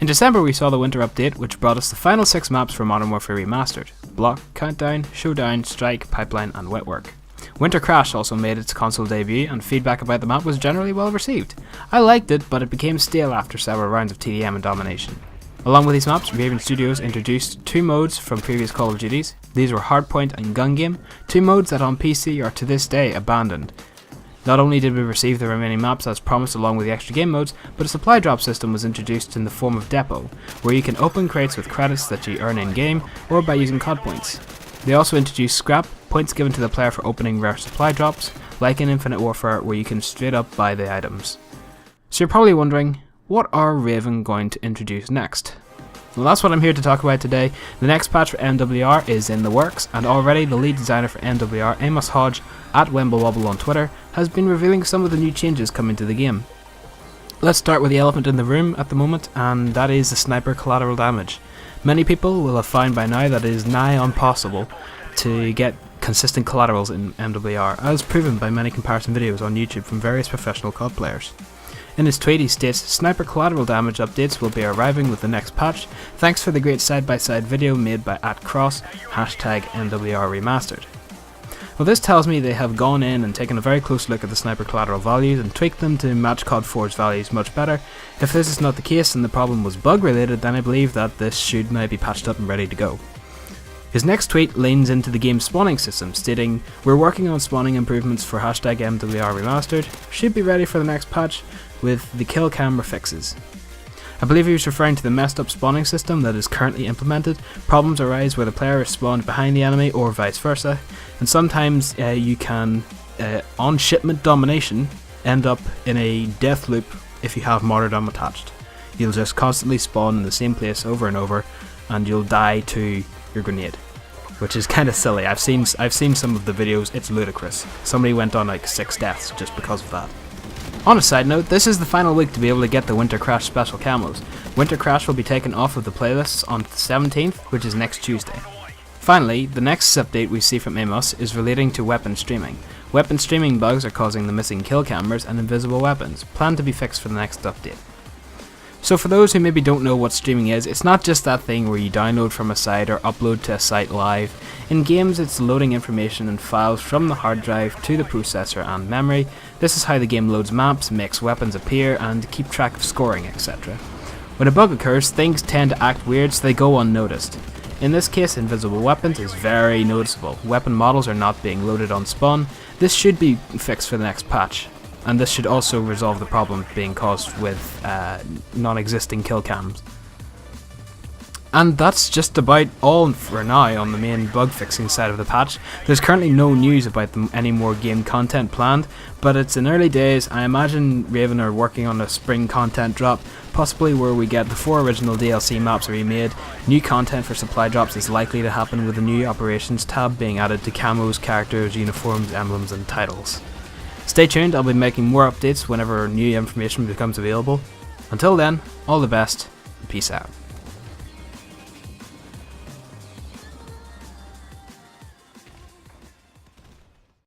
In December we saw the winter update, which brought us the final 6 maps for Modern Warfare Remastered: Block, Countdown, Showdown, Strike, Pipeline and Wetwork. Winter Crash also made its console debut, and feedback about the map was generally well received. I liked it, but it became stale after several rounds of TDM and domination. Along with these maps, Raven Studios introduced 2 modes from previous Call of Duties. These were Hardpoint and Gun Game, 2 modes that on PC are to this day abandoned. Not only did we receive the remaining maps as promised along with the extra game modes, but a supply drop system was introduced in the form of Depot, where you can open crates with credits that you earn in-game or by using COD points. They also introduced Scrap, points given to the player for opening rare supply drops, like in Infinite Warfare where you can straight up buy the items. So you're probably wondering, what are Raven going to introduce next? Well, that's what I'm here to talk about today. The next patch for MWR is in the works, and already the lead designer for MWR, Amos Hodge, at Wemblewobble on Twitter, has been revealing some of the new changes coming to the game. Let's start with the elephant in the room at the moment, and that is the sniper collateral damage. Many people will have found by now that it is nigh impossible to get consistent collaterals in MWR, as proven by many comparison videos on YouTube from various professional COD players. In his tweet he states, "Sniper collateral damage updates will be arriving with the next patch. Thanks for the great side-by-side video made by @cross, #MWR Remastered." Well, this tells me they have gone in and taken a very close look at the sniper collateral values and tweaked them to match COD 4's values much better. If this is not the case and the problem was bug related, then I believe that this should now be patched up and ready to go. His next tweet leans into the game's spawning system, stating, "We're working on spawning improvements for #MWR Remastered, should be ready for the next patch with the kill camera fixes." I believe he was referring to the messed up spawning system that is currently implemented. Problems arise where the player is spawned behind the enemy or vice versa, and sometimes you can, on shipment domination, end up in a death loop if you have martyrdom attached. You'll just constantly spawn in the same place over and over, and you'll die to your grenade, which is kind of silly. I've seen some of the videos. It's ludicrous. Somebody went on like 6 deaths just because of that. On a side note, this is the final week to be able to get the Winter Crash special camos. Winter Crash will be taken off of the playlists on the 17th, which is next Tuesday. Finally, the next update we see from Amos is relating to weapon streaming. Weapon streaming bugs are causing the missing kill cameras and invisible weapons, planned to be fixed for the next update. So for those who maybe don't know what streaming is, it's not just that thing where you download from a site or upload to a site live. In games it's loading information and files from the hard drive to the processor and memory. This is how the game loads maps, makes weapons appear and keep track of scoring, etc. When a bug occurs, things tend to act weird so they go unnoticed. In this case, invisible weapons is very noticeable. Weapon models are not being loaded on spawn. This should be fixed for the next patch. And this should also resolve the problem being caused with non-existing kill cams. And that's just about all for now on the main bug fixing side of the patch. There's currently no news about any more game content planned, but it's in early days. I imagine Raven are working on a spring content drop, possibly where we get the 4 original DLC maps remade. New content for supply drops is likely to happen with the new operations tab being added to camos, characters, uniforms, emblems and titles. Stay tuned, I'll be making more updates whenever new information becomes available. Until then, all the best, and peace out.